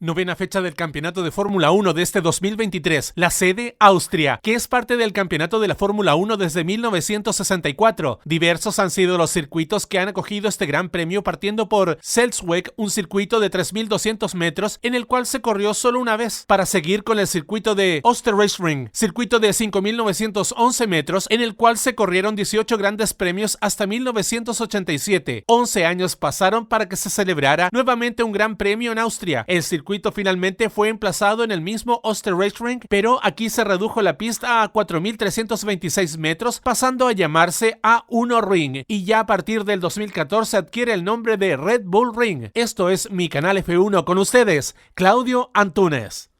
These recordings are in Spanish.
Novena fecha del Campeonato de Fórmula 1 de este 2023. La sede, Austria, que es parte del Campeonato de la Fórmula 1 desde 1964. Diversos han sido los circuitos que han acogido este gran premio, partiendo por Selzweg, un circuito de 3.200 metros en el cual se corrió solo una vez, para seguir con el circuito de Osterreichring, circuito de 5.911 metros en el cual se corrieron 18 grandes premios hasta 1987. 11 años pasaron para que se celebrara nuevamente un gran premio en Austria. El circuito finalmente fue emplazado en el mismo Osterreichring, pero aquí se redujo la pista a 4.326 metros, pasando a llamarse A1 Ring, y ya a partir del 2014 adquiere el nombre de Red Bull Ring. Esto es Mi Canal F1, con ustedes, Claudio Antunes.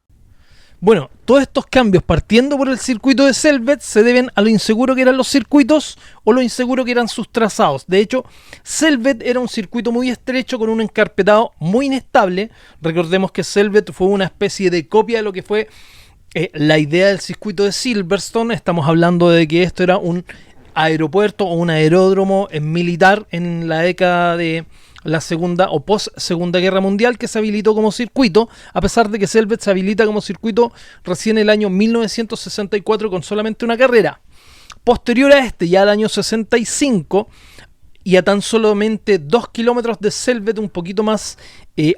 Bueno, todos estos cambios, partiendo por el circuito de Selvet, se deben a lo inseguro que eran los circuitos o lo inseguro que eran sus trazados. De hecho, Selvet era un circuito muy estrecho con un encarpetado muy inestable. Recordemos que Selvet fue una especie de copia de lo que fue la idea del circuito de Silverstone. Estamos hablando de que esto era un aeropuerto o un aeródromo militar en la década de la segunda o post segunda guerra mundial, que se habilitó como circuito, a pesar de que Selvet se habilita como circuito recién el año 1964 con solamente una carrera. Posterior a este, ya al año 65, y a tan solamente 2 kilómetros de Selvet, un poquito más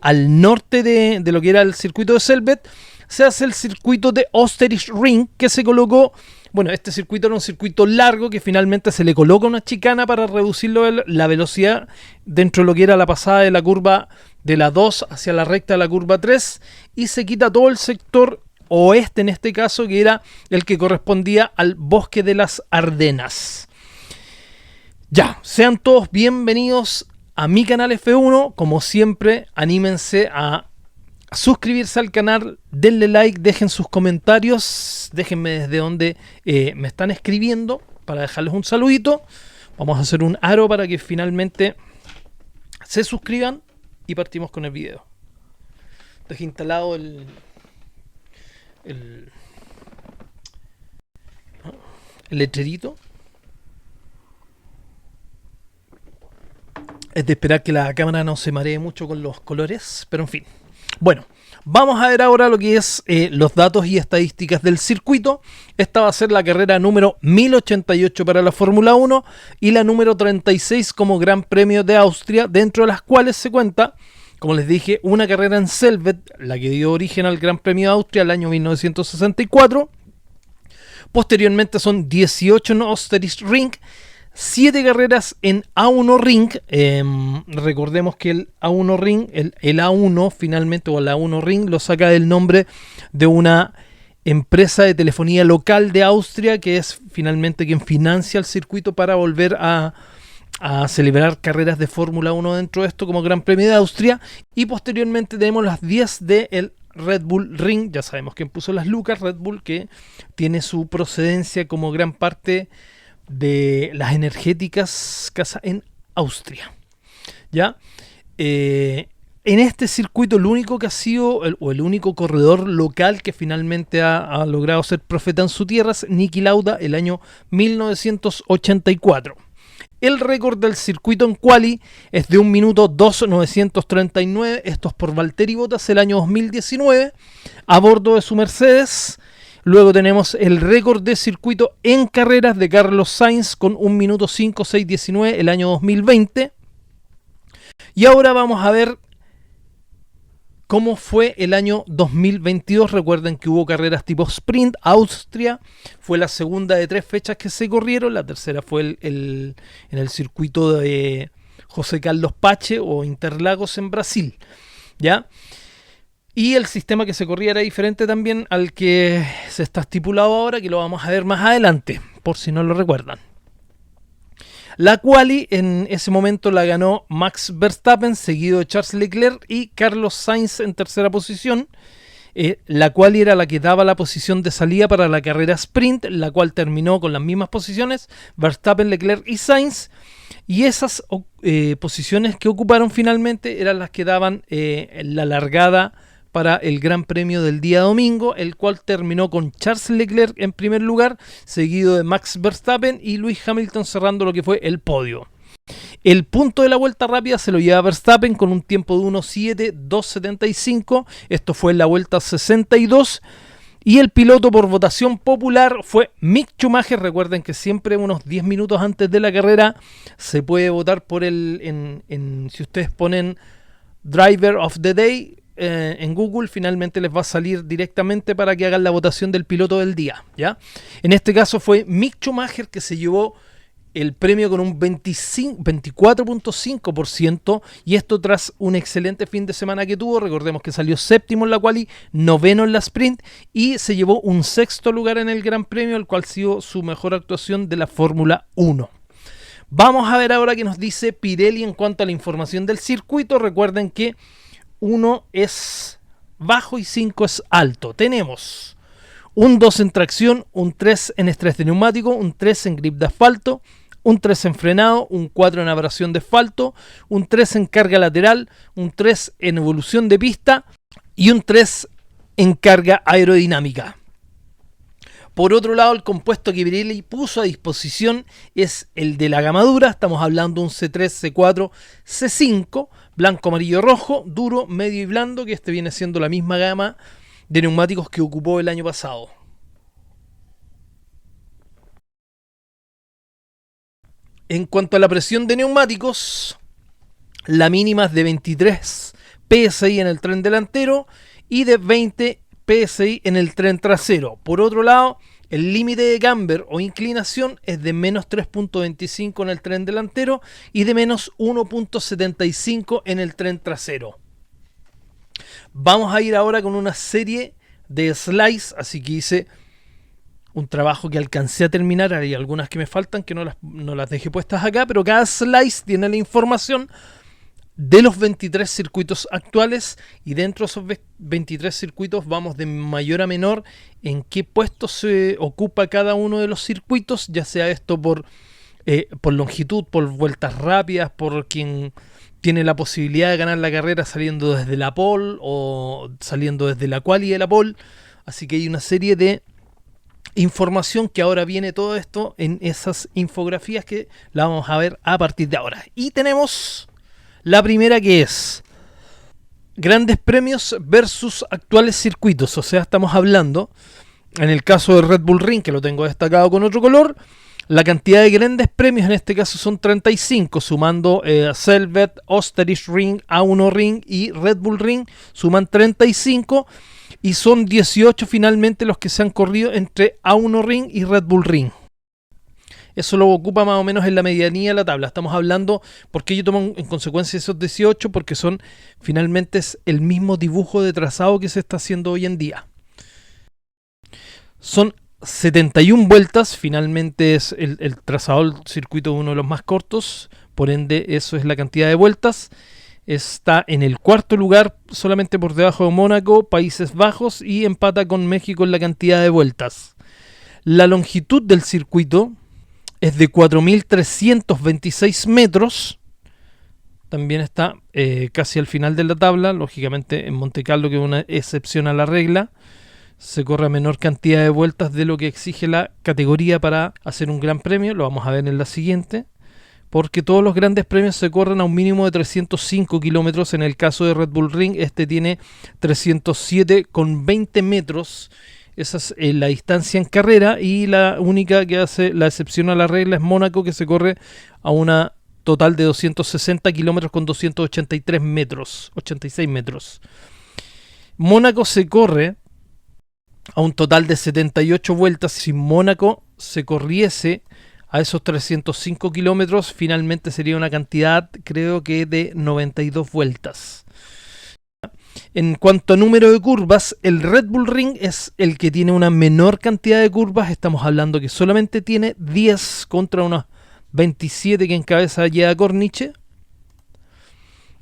al norte de lo que era el circuito de Selvet, se hace el circuito de Osterreichring, que se colocó. Bueno, este circuito era un circuito largo que finalmente se le coloca una chicana para reducir la velocidad dentro de lo que era la pasada de la curva de la 2 hacia la recta de la curva 3, y se quita todo el sector oeste, en este caso, que era el que correspondía al bosque de las Ardenas. Ya, sean todos bienvenidos a mi canal F1. Como siempre, anímense a suscribirse al canal, denle like, dejen sus comentarios, déjenme desde donde me están escribiendo para dejarles un saludito. Vamos a hacer un aro para que finalmente se suscriban y partimos con el video. Dejé instalado el letrerito. Es de esperar que la cámara no se maree mucho con los colores, pero en fin. Bueno, vamos a ver ahora lo que es los datos y estadísticas del circuito. Esta va a ser la carrera número 1088 para la Fórmula 1 y la número 36 como Gran Premio de Austria, dentro de las cuales se cuenta, como les dije, una carrera en Selvet, la que dio origen al Gran Premio de Austria el año 1964. Posteriormente son 18 en Osterreichring, 7 carreras en A1 Ring. Recordemos que el A1 Ring, el A1 finalmente, o el A1 Ring, lo saca del nombre de una empresa de telefonía local de Austria, que es finalmente quien financia el circuito para volver a celebrar carreras de Fórmula 1 dentro de esto como Gran Premio de Austria. Y posteriormente tenemos las 10 del Red Bull Ring. Ya sabemos quién puso las lucas, Red Bull, que tiene su procedencia como gran parte de las energéticas casa en Austria. ¿Ya? En este circuito, el único que ha sido, el único corredor local que finalmente ha logrado ser profeta en su tierra es Niki Lauda, el año 1984. El récord del circuito en quali es de 1 minuto 2.939. Esto es por Valtteri Bottas el año 2019, a bordo de su Mercedes. Luego tenemos el récord de circuito en carreras de Carlos Sainz con 1 minuto 5.619 el año 2020. Y ahora vamos a ver cómo fue el año 2022. Recuerden que hubo carreras tipo sprint. Austria fue la segunda de 3 fechas que se corrieron. La tercera fue en el circuito de José Carlos Pache o Interlagos en Brasil. ¿Ya? Y el sistema que se corría era diferente también al que se está estipulado ahora, que lo vamos a ver más adelante, por si no lo recuerdan. La quali en ese momento la ganó Max Verstappen, seguido de Charles Leclerc y Carlos Sainz en tercera posición. La quali era la que daba la posición de salida para la carrera sprint, la cual terminó con las mismas posiciones, Verstappen, Leclerc y Sainz. Y esas posiciones que ocuparon finalmente eran las que daban la largada para el Gran Premio del día domingo, el cual terminó con Charles Leclerc en primer lugar, seguido de Max Verstappen y Lewis Hamilton cerrando lo que fue el podio. El punto de la vuelta rápida se lo lleva Verstappen con un tiempo de 1.7.275. Esto fue en la vuelta 62. Y el piloto por votación popular fue Mick Schumacher. Recuerden que siempre unos 10 minutos antes de la carrera se puede votar por si ustedes ponen Driver of the Day en Google, finalmente les va a salir directamente para que hagan la votación del piloto del día, ¿ya? En este caso fue Mick Schumacher, que se llevó el premio con un 24.5%, y esto tras un excelente fin de semana que tuvo. Recordemos que salió séptimo en la quali, noveno en la sprint y se llevó un sexto lugar en el Gran Premio, el cual ha sido su mejor actuación de la Fórmula 1. Vamos a ver ahora qué nos dice Pirelli en cuanto a la información del circuito. Recuerden que 1 es bajo y 5 es alto. Tenemos un 2 en tracción, un 3 en estrés de neumático, un 3 en grip de asfalto, un 3 en frenado, un 4 en abrasión de asfalto, un 3 en carga lateral, un 3 en evolución de pista y un 3 en carga aerodinámica. Por otro lado, el compuesto que Pirelli puso a disposición es el de la gama dura. Estamos hablando de un C3, C4, C5, blanco, amarillo, rojo, duro, medio y blando, que este viene siendo la misma gama de neumáticos que ocupó el año pasado. En cuanto a la presión de neumáticos, la mínima es de 23 PSI en el tren delantero y de 20 PSI en el tren trasero. Por otro lado, el límite de camber o inclinación es de menos 3.25 en el tren delantero y de menos 1.75 en el tren trasero. Vamos a ir ahora con una serie de slides, así que hice un trabajo que alcancé a terminar. Hay algunas que me faltan que no las dejé puestas acá, pero cada slide tiene la información de los 23 circuitos actuales, y dentro de esos 23 circuitos vamos de mayor a menor en qué puesto se ocupa cada uno de los circuitos, ya sea esto por longitud, por vueltas rápidas, por quien tiene la posibilidad de ganar la carrera saliendo desde la pole o saliendo desde la quali de la pole. Así que hay una serie de información que ahora viene todo esto en esas infografías que la vamos a ver a partir de ahora. Y tenemos la primera, que es grandes premios versus actuales circuitos. O sea, estamos hablando, en el caso del Red Bull Ring, que lo tengo destacado con otro color, la cantidad de grandes premios en este caso son 35, sumando Selvet, Osterich Ring, A1 Ring y Red Bull Ring, suman 35, y son 18 finalmente los que se han corrido entre A1 Ring y Red Bull Ring. Eso lo ocupa más o menos en la medianía de la tabla. Estamos hablando, porque yo tomo en consecuencia esos 18, porque son finalmente es el mismo dibujo de trazado que se está haciendo hoy en día. Son 71 vueltas, finalmente es el trazado del circuito uno de los más cortos, por ende eso es la cantidad de vueltas. Está en el cuarto lugar, solamente por debajo de Mónaco, Países Bajos, y empata con México en la cantidad de vueltas. La longitud del circuito es de 4.326 metros. También está casi al final de la tabla. Lógicamente en Montecarlo, que es una excepción a la regla, se corre a menor cantidad de vueltas de lo que exige la categoría para hacer un gran premio. Lo vamos a ver en la siguiente, porque todos los grandes premios se corren a un mínimo de 305 kilómetros. En el caso de Red Bull Ring, este tiene 307,20 metros. Esa es la distancia en carrera, y la única que hace la excepción a la regla es Mónaco, que se corre a una total de 260 kilómetros con 286 metros. Mónaco se corre a un total de 78 vueltas. Si Mónaco se corriese a esos 305 kilómetros, finalmente sería una cantidad, creo que de 92 vueltas. En cuanto a número de curvas, el Red Bull Ring es el que tiene una menor cantidad de curvas. Estamos hablando que solamente tiene 10 contra unos 27 que encabeza Yea Corniche.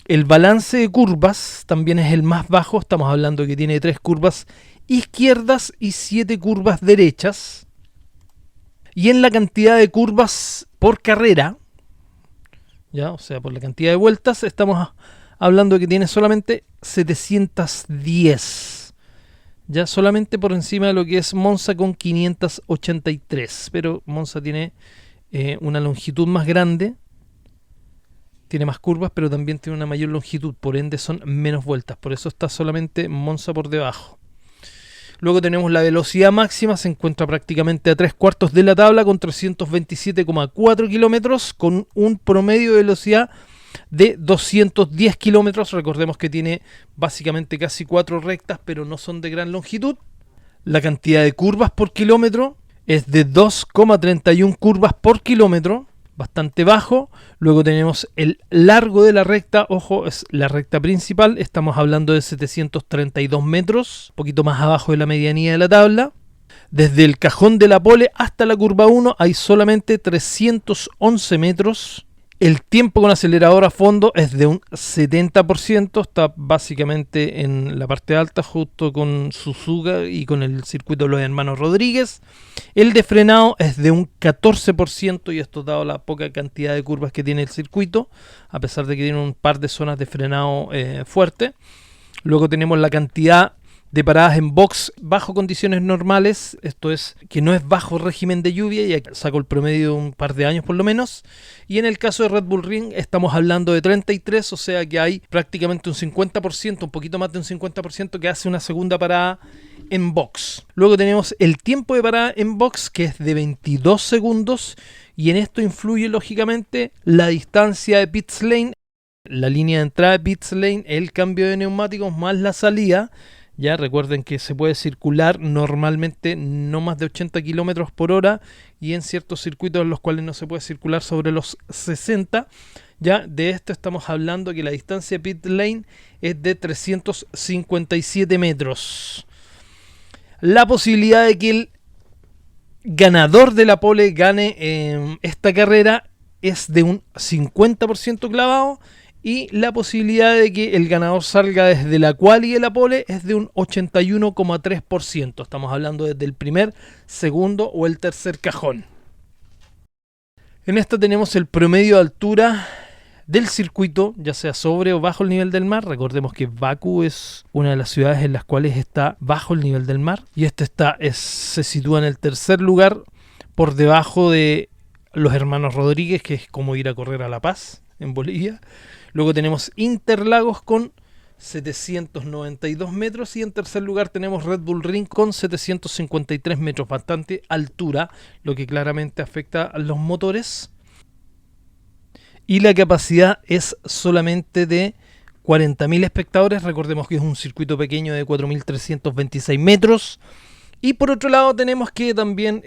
El balance de curvas también es el más bajo. Estamos hablando que tiene 3 curvas izquierdas y 7 curvas derechas. Y en la cantidad de curvas por carrera, ya, o sea, por la cantidad de vueltas, estamos hablando de que tiene solamente 710, ya solamente por encima de lo que es Monza con 583, pero Monza tiene una longitud más grande tiene más curvas, pero también tiene una mayor longitud, por ende son menos vueltas, por eso está solamente Monza por debajo. Luego tenemos la velocidad máxima, se encuentra prácticamente a 3/4 de la tabla con 327,4 kilómetros, con un promedio de velocidad de 210 kilómetros. Recordemos que tiene básicamente casi 4 rectas, pero no son de gran longitud. La cantidad de curvas por kilómetro es de 2,31 curvas por kilómetro, bastante bajo. Luego tenemos el largo de la recta, ojo, es la recta principal, estamos hablando de 732 metros, un poquito más abajo de la medianía de la tabla. Desde el cajón de la pole hasta la curva 1 hay solamente 311 metros. El tiempo con acelerador a fondo es de un 70%, está básicamente en la parte alta junto con Suzuka y con el circuito de los hermanos Rodríguez. El de frenado es de un 14% y esto dado la poca cantidad de curvas que tiene el circuito, a pesar de que tiene un par de zonas de frenado fuerte. Luego tenemos la cantidad de paradas en box bajo condiciones normales, esto es que no es bajo régimen de lluvia, ya que saco el promedio de un par de años por lo menos, y en el caso de Red Bull Ring estamos hablando de 33, o sea que hay prácticamente un 50%, un poquito más de un 50% que hace una segunda parada en box. Luego tenemos el tiempo de parada en box, que es de 22 segundos, y en esto influye lógicamente la distancia de pit lane, la línea de entrada de pit lane, el cambio de neumáticos más la salida. Ya recuerden que se puede circular normalmente no más de 80 km por hora y en ciertos circuitos en los cuales no se puede circular sobre los 60. Ya de esto estamos hablando que la distancia pit lane es de 357 metros. La posibilidad de que el ganador de la pole gane esta carrera es de un 50% clavado. Y la posibilidad de que el ganador salga desde la quali de la pole es de un 81,3%. Estamos hablando desde el primer, segundo o el tercer cajón. En esta tenemos el promedio de altura del circuito, ya sea sobre o bajo el nivel del mar. Recordemos que Bakú es una de las ciudades en las cuales está bajo el nivel del mar. Y este se sitúa en el tercer lugar, por debajo de los hermanos Rodríguez, que es como ir a correr a La Paz, en Bolivia. Luego tenemos Interlagos con 792 metros y en tercer lugar tenemos Red Bull Ring con 753 metros, bastante altura, lo que claramente afecta a los motores. Y la capacidad es solamente de 40.000 espectadores, recordemos que es un circuito pequeño de 4.326 metros. Y por otro lado tenemos que también,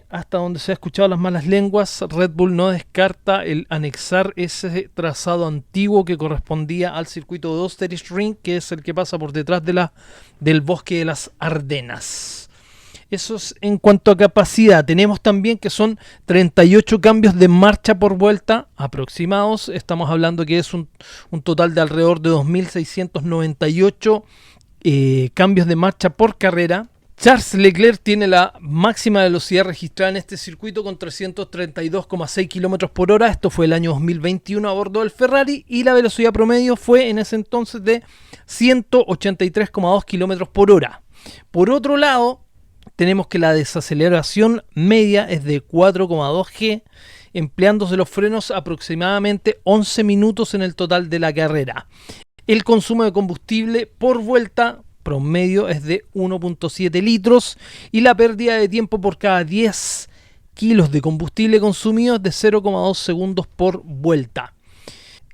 hasta donde se ha escuchado las malas lenguas, Red Bull no descarta el anexar ese trazado antiguo que correspondía al circuito de Österreich Ring, que es el que pasa por detrás del bosque de las Ardenas. Eso es en cuanto a capacidad. Tenemos también que son 38 cambios de marcha por vuelta aproximados. Estamos hablando que es un total de alrededor de 2.698 cambios de marcha por carrera. Charles Leclerc tiene la máxima velocidad registrada en este circuito con 332,6 km por hora. Esto fue el año 2021 a bordo del Ferrari y la velocidad promedio fue en ese entonces de 183,2 km por hora. Por otro lado, tenemos que la desaceleración media es de 4,2 G, empleándose los frenos aproximadamente 11 minutos en el total de la carrera. El consumo de combustible por vuelta promedio es de 1,7 litros y la pérdida de tiempo por cada 10 kilos de combustible consumido es de 0,2 segundos por vuelta.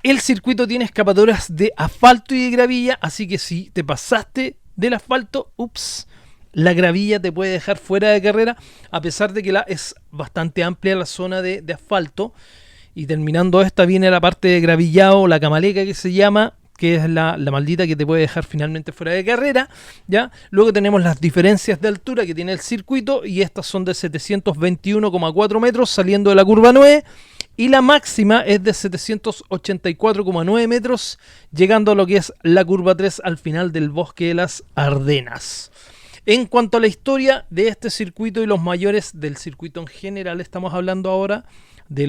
El circuito tiene escapatorias de asfalto y de gravilla, así que si te pasaste del asfalto, la gravilla te puede dejar fuera de carrera, a pesar de que es bastante amplia la zona de asfalto. Y terminando esta viene la parte de gravillado, la camaleca que se llama, que es la maldita que te puede dejar finalmente fuera de carrera, ¿ya? Luego tenemos las diferencias de altura que tiene el circuito, y estas son de 721,4 metros saliendo de la curva 9, y la máxima es de 784,9 metros, llegando a lo que es la curva 3 al final del bosque de las Ardenas. En cuanto a la historia de este circuito y los mayores del circuito en general, estamos hablando ahora de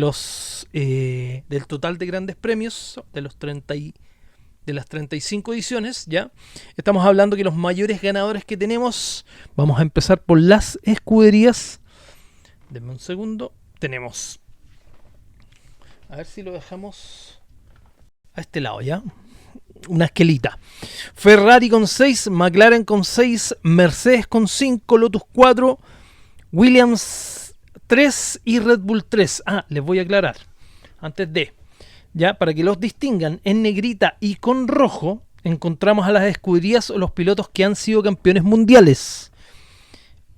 del total de grandes premios, de las 35 ediciones, ¿ya? Estamos hablando que los mayores ganadores que tenemos, vamos a empezar por las escuderías. Denme un segundo. Tenemos, a ver si lo dejamos a este lado, ¿ya? Una esquelita. Ferrari con 6, McLaren con 6, Mercedes con 5, Lotus 4, Williams 3 y Red Bull 3. Les voy a aclarar, antes de, ya, para que los distingan, en negrita y con rojo encontramos a las escuderías o los pilotos que han sido campeones mundiales.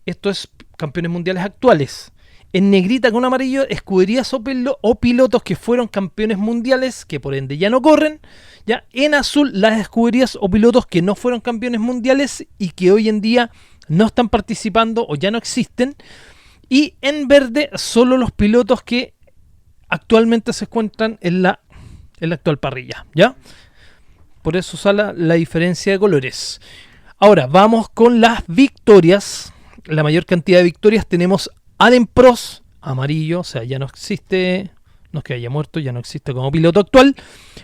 Esto es campeones mundiales actuales. En negrita con amarillo, escuderías o pilotos que fueron campeones mundiales, que por ende ya no corren. Ya en azul, las escuderías o pilotos que no fueron campeones mundiales y que hoy en día no están participando o ya no existen. Y en verde, solo los pilotos que actualmente se encuentran en la actual parrilla, ¿ya? Por eso sale la diferencia de colores. Ahora, vamos con las victorias. La mayor cantidad de victorias tenemos Alain Prost, amarillo, o sea, ya no existe, no es que haya muerto, ya no existe como piloto actual.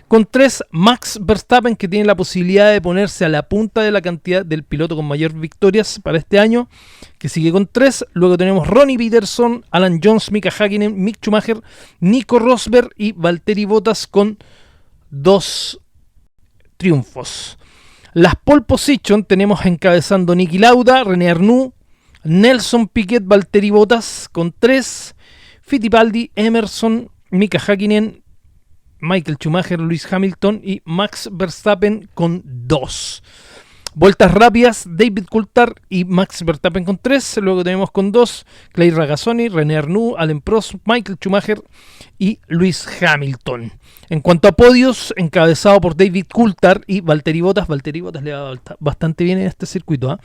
Con 3, Max Verstappen, que tiene la posibilidad de ponerse a la punta de la cantidad del piloto con mayor victorias para este año, que sigue con 3. Luego tenemos Ronnie Peterson, Alan Jones, Mika Häkkinen, Mick Schumacher, Nico Rosberg y Valtteri Bottas con 2 triunfos. Las pole position tenemos encabezando Niki Lauda, René Arnoux, Nelson Piquet, Valtteri Bottas con 3, Fittipaldi, Emerson, Mika Häkkinen, Michael Schumacher, Lewis Hamilton y Max Verstappen con 2. Vueltas rápidas, David Coulthard y Max Verstappen con 3. Luego tenemos con 2 Clay Regazzoni, René Arnoux, Alain Prost, Michael Schumacher y Lewis Hamilton. En cuanto a podios, encabezado por David Coulthard y Valtteri Bottas. Valtteri Bottas le va bastante bien en este circuito,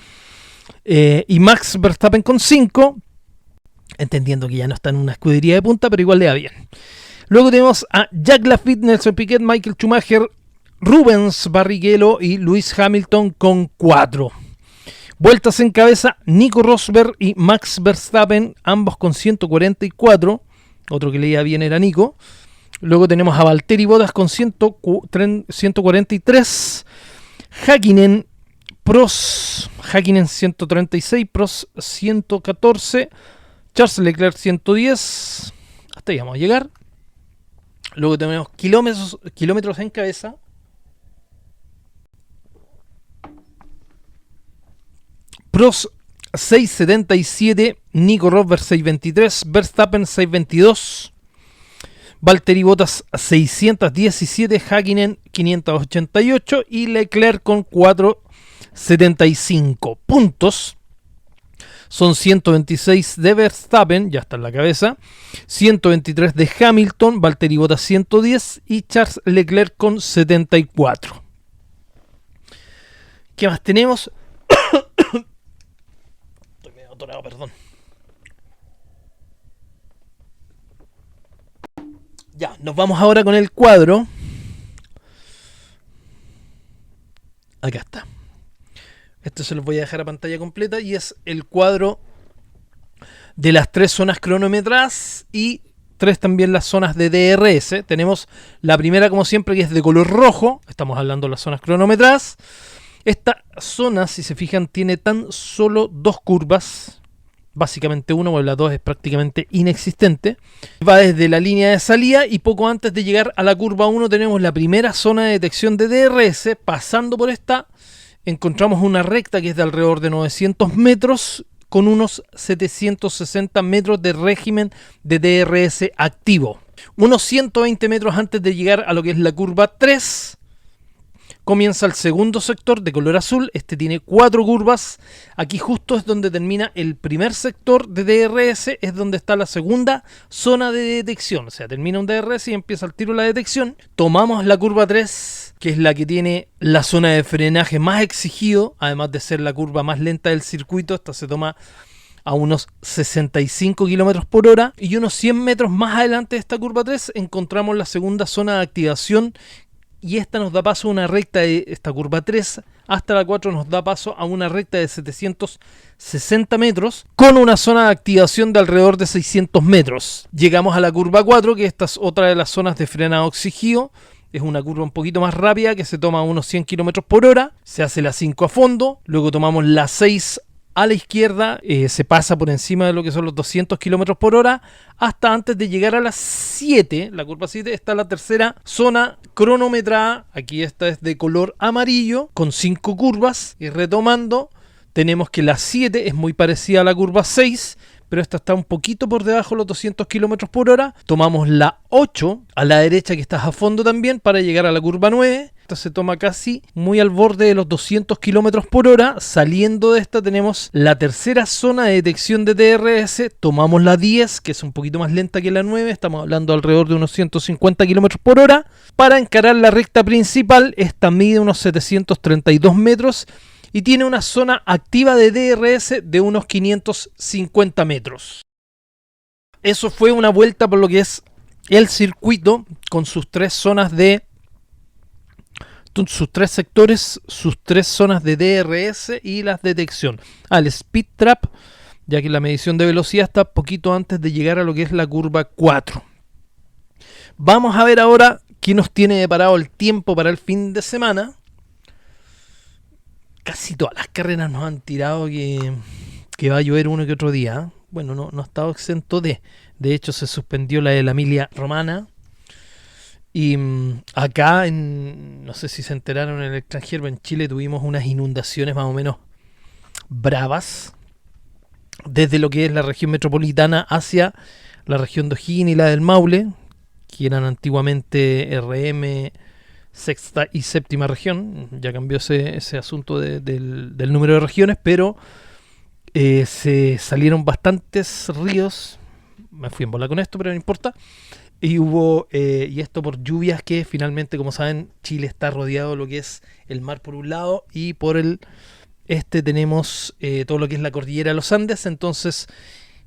y Max Verstappen con 5, entendiendo que ya no está en una escudería de punta, pero igual le va bien. Luego tenemos a Jacques Laffite, Nelson Piquet, Michael Schumacher, Rubens Barrichello y Lewis Hamilton con 4. Vueltas en cabeza, Nico Rosberg y Max Verstappen, ambos con 144. Otro que le iba bien era Nico. Luego tenemos a Valtteri Bottas con 143. Häkkinen 136, Prost 114, Charles Leclerc 110. Hasta ahí vamos a llegar. Luego tenemos kilómetros en cabeza. Prost 677, Nico Rosberg 623, Verstappen 622, Valtteri Bottas 617, Häkkinen 588 y Leclerc con 475 puntos. Son 126 de Verstappen, ya está en la cabeza, 123 de Hamilton, Valtteri Bottas 110 y Charles Leclerc con 74. ¿Qué más tenemos? Estoy medio atorado, perdón. Ya, nos vamos ahora con el cuadro. Acá está. Esto se los voy a dejar a pantalla completa y es el cuadro de las 3 zonas cronometradas y 3 también las zonas de DRS. Tenemos la primera, como siempre, que es de color rojo. Estamos hablando de las zonas cronometradas. Esta zona, si se fijan, tiene tan solo 2 curvas. Básicamente una, porque la 2 es prácticamente inexistente. Va desde la línea de salida y poco antes de llegar a la curva 1 tenemos la primera zona de detección de DRS. Pasando por esta encontramos una recta que es de alrededor de 900 metros con unos 760 metros de régimen de DRS activo. Unos 120 metros antes de llegar a lo que es la curva 3 comienza el segundo sector de color azul. Este tiene 4 curvas. Aquí justo es donde termina el primer sector de DRS, es donde está la segunda zona de detección. O sea, termina un DRS y empieza el tiro de la detección. Tomamos la curva 3, que es la que tiene la zona de frenaje más exigido, además de ser la curva más lenta del circuito. Esta se toma a unos 65 km por hora. Y unos 100 metros más adelante de esta curva 3 encontramos la segunda zona de activación, y esta nos da paso a una recta de esta curva 3 hasta la 4 nos da paso a una recta de 760 metros con una zona de activación de alrededor de 600 metros. Llegamos a la curva 4, que esta es otra de las zonas de frenado exigido. Es una curva un poquito más rápida que se toma a unos 100 km por hora. Se hace la 5 a fondo, luego tomamos la 6 a la izquierda, se pasa por encima de lo que son los 200 kilómetros por hora, hasta antes de llegar a las 7, la curva 7, está la tercera zona cronometrada. Aquí esta es de color amarillo, con 5 curvas, y retomando, tenemos que la 7 es muy parecida a la curva 6, pero esta está un poquito por debajo de los 200 kilómetros por hora. Tomamos la 8 a la derecha, que está a fondo también, para llegar a la curva 9. Esta se toma casi muy al borde de los 200 kilómetros por hora. Saliendo de esta tenemos la tercera zona de detección de DRS. Tomamos la 10, que es un poquito más lenta que la 9. Estamos hablando alrededor de unos 150 kilómetros por hora. Para encarar la recta principal, esta mide unos 732 metros. Y tiene una zona activa de DRS de unos 550 metros. Eso fue una vuelta por lo que es el circuito, con sus 3 zonas de... sus 3 sectores, sus 3 zonas de DRS y las de detección. El speed trap, ya que la medición de velocidad está poquito antes de llegar a lo que es la curva 4. Vamos a ver ahora qué nos tiene deparado el tiempo para el fin de semana. Casi todas las carreras nos han tirado que va a llover uno que otro día. Bueno, no ha estado exento de... De hecho, se suspendió la de la Emilia Romana. Y acá, no sé si se enteraron en el extranjero, en Chile tuvimos unas inundaciones más o menos bravas. Desde lo que es la región metropolitana hacia la región de O'Higgins y la del Maule, que eran antiguamente RM... sexta y séptima región. Ya cambió ese asunto del número de regiones, pero se salieron bastantes ríos. Me fui en bola con esto, pero no importa. Y hubo, y esto por lluvias que finalmente, como saben, Chile está rodeado de lo que es el mar por un lado, y por el este tenemos todo lo que es la cordillera de los Andes. Entonces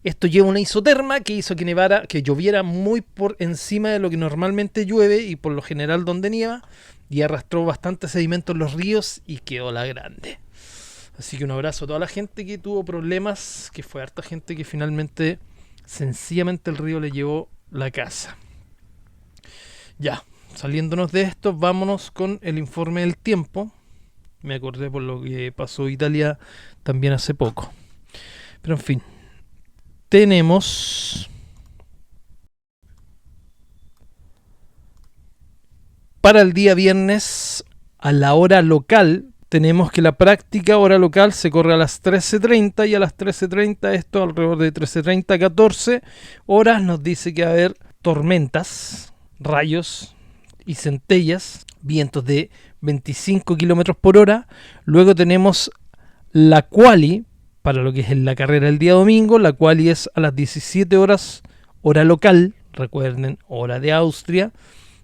esto lleva una isoterma que hizo que lloviera muy por encima de lo que normalmente llueve y por lo general donde nieva, y arrastró bastante sedimento en los ríos y quedó la grande. Así que un abrazo a toda la gente que tuvo problemas, que fue harta gente que finalmente, sencillamente el río le llevó la casa. Ya, saliéndonos de esto, vámonos con el informe del tiempo. Me acordé por lo que pasó Italia también hace poco. Pero en fin. Tenemos para el día viernes a la hora local, tenemos que la práctica hora local se corre a las 13:30, y a las 13:30, esto alrededor de 13:30 a 14 horas, nos dice que va a haber tormentas, rayos y centellas, vientos de 25 kilómetros por hora. Luego tenemos la quali para lo que es la carrera el día domingo. La quali es a las 17 horas hora local, recuerden, hora de Austria,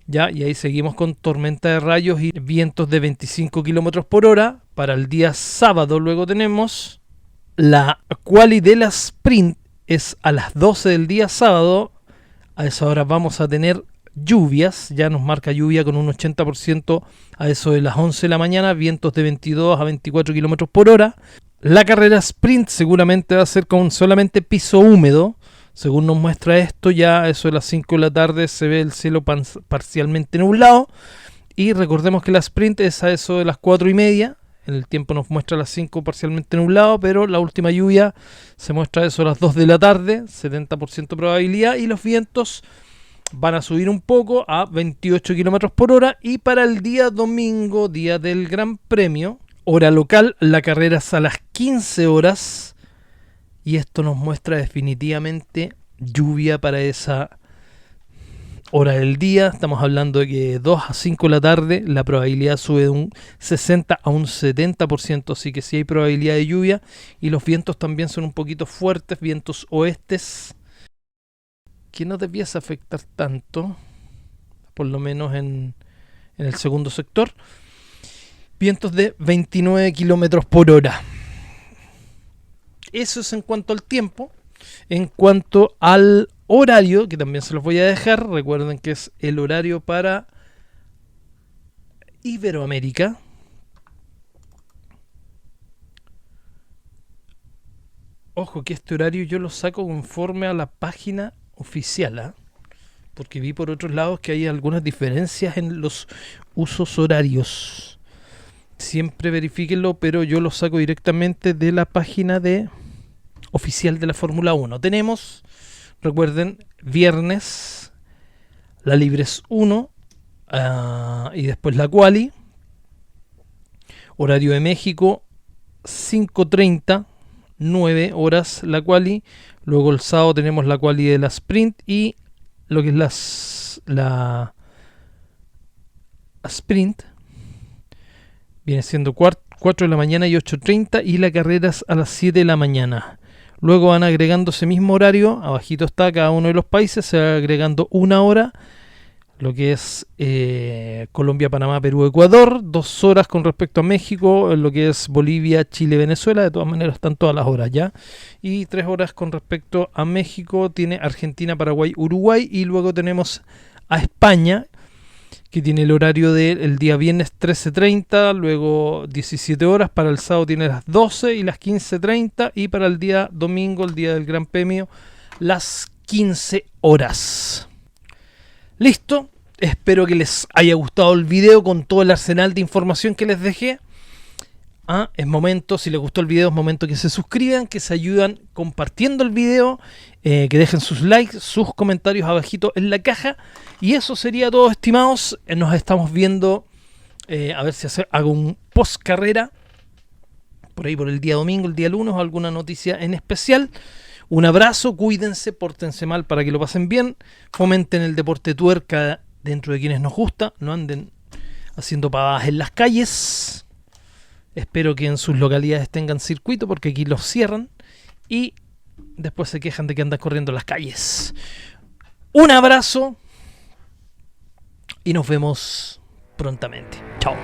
ya, y ahí seguimos con tormenta de rayos y vientos de 25 kilómetros por hora. Para el día sábado luego tenemos la quali de la sprint, es a las 12 del día sábado. A esa hora vamos a tener lluvias, ya nos marca lluvia con un 80% a eso de las 11 de la mañana, vientos de 22 a 24 kilómetros por hora. La carrera sprint seguramente va a ser con solamente piso húmedo. Según nos muestra esto, ya a eso de las 5 de la tarde se ve el cielo parcialmente nublado. Y recordemos que la sprint es a eso de las 4:30. En el tiempo nos muestra a las 5 parcialmente nublado, pero la última lluvia se muestra a eso a las 2 de la tarde, 70% probabilidad. Y los vientos van a subir un poco a 28 kilómetros por hora. Y para el día domingo, día del Gran Premio, hora local, la carrera es a las 15 horas. Y esto nos muestra definitivamente lluvia para esa hora del día. Estamos hablando de que 2 a 5 de la tarde la probabilidad sube de un 60 a un 70%. Así que sí hay probabilidad de lluvia. Y los vientos también son un poquito fuertes, vientos oestes, que no te empieza a afectar tanto, por lo menos en el segundo sector. Vientos de 29 kilómetros por hora. Eso es en cuanto al tiempo. En cuanto al horario, que también se los voy a dejar, recuerden que es el horario para Iberoamérica. Ojo que este horario yo lo saco conforme a la página oficial, ¿eh? Porque vi por otros lados que hay algunas diferencias en los usos horarios. siempre verifíquenlo, pero yo lo saco directamente de la página oficial de la Fórmula 1. Tenemos, recuerden, viernes la Libres 1 y después la Quali. Horario de México, 5:30, 9 horas la Quali. Luego el sábado tenemos la Quali de la Sprint y lo que es la Sprint. Viene siendo 4 de la mañana y 8:30 y la carrera es a las 7 de la mañana. Luego van agregando ese mismo horario, abajito está cada uno de los países, se va agregando una hora, lo que es Colombia, Panamá, Perú, Ecuador, 2 horas con respecto a México, lo que es Bolivia, Chile, Venezuela, de todas maneras están todas las horas ya, y 3 horas con respecto a México, tiene Argentina, Paraguay, Uruguay, y luego tenemos a España, que tiene el horario del día viernes 13:30, luego 17 horas, para el sábado tiene las 12 y las 15:30, y para el día domingo, el día del Gran Premio, las 15 horas. Listo, espero que les haya gustado el video con todo el arsenal de información que les dejé. Es momento, si les gustó el video, es momento que se suscriban, que se ayudan compartiendo el video, que dejen sus likes, sus comentarios abajito en la caja. Y eso sería todo, estimados. Nos estamos viendo, a ver si hago un post carrera, por ahí por el día domingo, el día lunes, o alguna noticia en especial. Un abrazo, cuídense, pórtense mal para que lo pasen bien, fomenten el deporte tuerca dentro de quienes nos gusta, no anden haciendo pavadas en las calles. Espero que en sus localidades tengan circuito, porque aquí los cierran y después se quejan de que andan corriendo en las calles. Un abrazo y nos vemos prontamente. Chao.